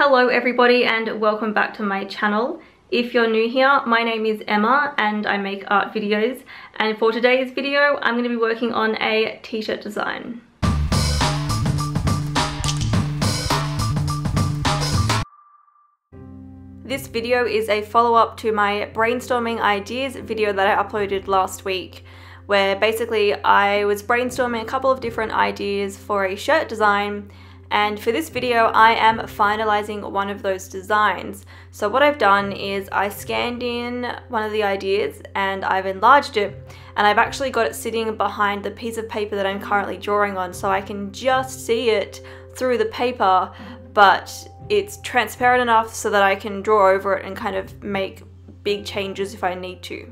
Hello everybody and welcome back to my channel. If you're new here, my name is Emma and I make art videos, and for today's video I'm going to be working on a t-shirt design. This video is a follow-up to my brainstorming ideas video that I uploaded last week, where basically I was brainstorming a couple of different ideas for a shirt design. And for this video, I am finalizing one of those designs. So what I've done is I scanned in one of the ideas and I've enlarged it, and I've actually got it sitting behind the piece of paper that I'm currently drawing on, so I can just see it through the paper, but it's transparent enough so that I can draw over it and kind of make big changes if I need to.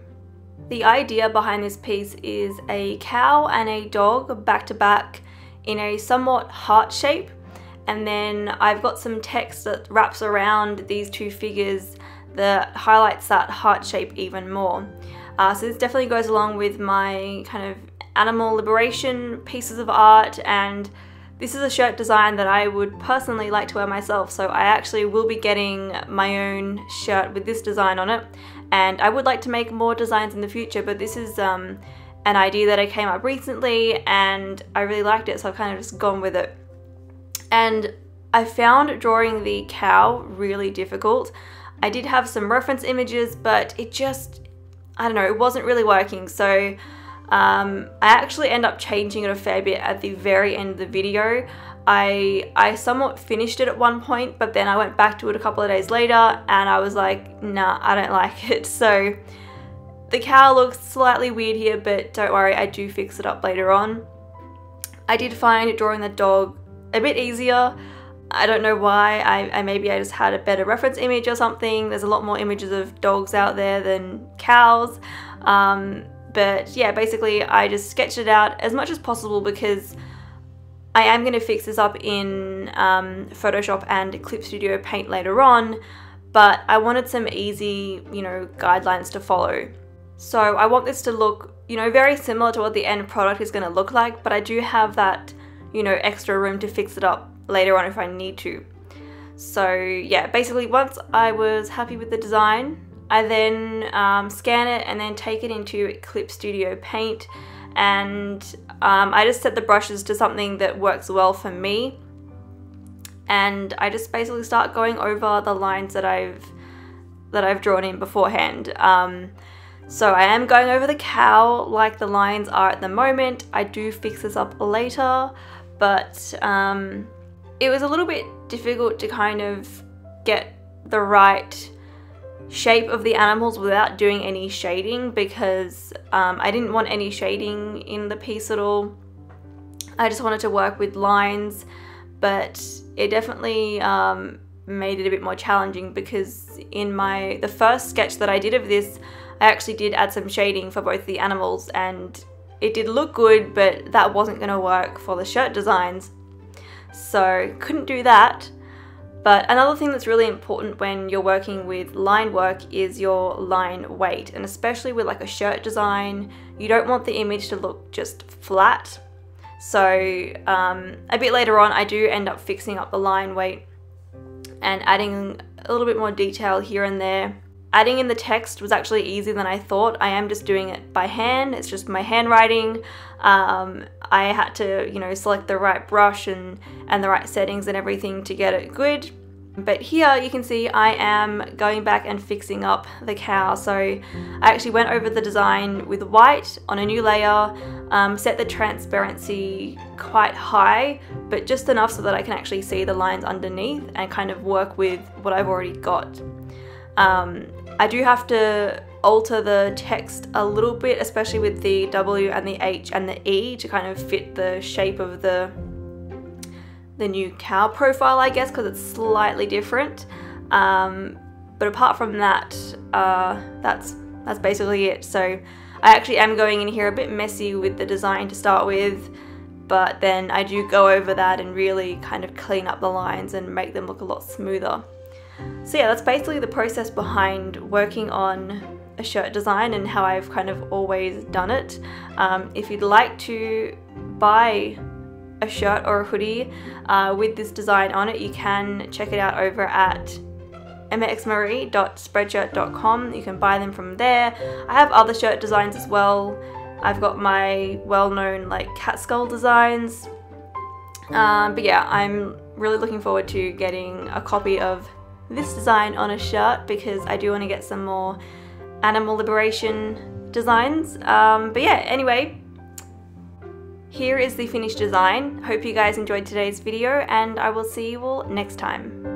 The idea behind this piece is a cow and a dog back to back in a somewhat heart shape. And then I've got some text that wraps around these two figures that highlights that heart shape even more. So this definitely goes along with my kind of animal liberation pieces of art, and this is a shirt design that I would personally like to wear myself, so I actually will be getting my own shirt with this design on it. And I would like to make more designs in the future, but this is an idea that I came up recently and I really liked it, so I've kind of just gone with it. And I found drawing the cow really difficult. I did have some reference images, but it just, I don't know, it wasn't really working. So I actually end up changing it a fair bit at the very end of the video. I somewhat finished it at one point, but then I went back to it a couple of days later and I was like, nah, I don't like it. So the cow looks slightly weird here, but don't worry, I do fix it up later on. I did find drawing the dog a bit easier. I don't know why. Maybe I just had a better reference image or something. There's a lot more images of dogs out there than cows. But yeah, basically I just sketched it out as much as possible because I am going to fix this up in Photoshop and Clip Studio Paint later on, but I wanted some easy, guidelines to follow. So I want this to look, very similar to what the end product is going to look like, but I do have that extra room to fix it up later on if I need to. So yeah, basically once I was happy with the design, I then scan it and then take it into Clip Studio Paint, and I just set the brushes to something that works well for me, and I just basically start going over the lines that I've drawn in beforehand. So I am going over the cow like the lines are at the moment. I do fix this up later, but it was a little bit difficult to kind of get the right shape of the animals without doing any shading, because I didn't want any shading in the piece at all. I just wanted to work with lines, but it definitely made it a bit more challenging because in the first sketch that I did of this, I actually did add some shading for both the animals and it did look good, but that wasn't going to work for the shirt designs, so couldn't do that. But another thing that's really important when you're working with line work is your line weight, and especially with like a shirt design, you don't want the image to look just flat. So a bit later on I do end up fixing up the line weight and adding a little bit more detail here and there. Adding in the text was actually easier than I thought. I am just doing it by hand. It's just my handwriting. I had to, select the right brush and the right settings and everything to get it good. But here you can see I am going back and fixing up the cow. So I actually went over the design with white on a new layer, set the transparency quite high, but just enough so that I can actually see the lines underneath and kind of work with what I've already got. I do have to alter the text a little bit, especially with the W and the H and the E to kind of fit the shape of the new cow profile, I guess, because it's slightly different. But apart from that, that's basically it. So I actually am going in here a bit messy with the design to start with, but then I do go over that and really kind of clean up the lines and make them look a lot smoother. So yeah, that's basically the process behind working on a shirt design and how I've kind of always done it. If you'd like to buy a shirt or a hoodie with this design on it, you can check it out over at mxmaree.spreadshirt.com. You can buy them from there. I have other shirt designs as well. I've got my well-known like cat skull designs. But yeah, I'm really looking forward to getting a copy of this design on a shirt because I do want to get some more animal liberation designs. But yeah, anyway, here is the finished design. Hope you guys enjoyed today's video, and I will see you all next time.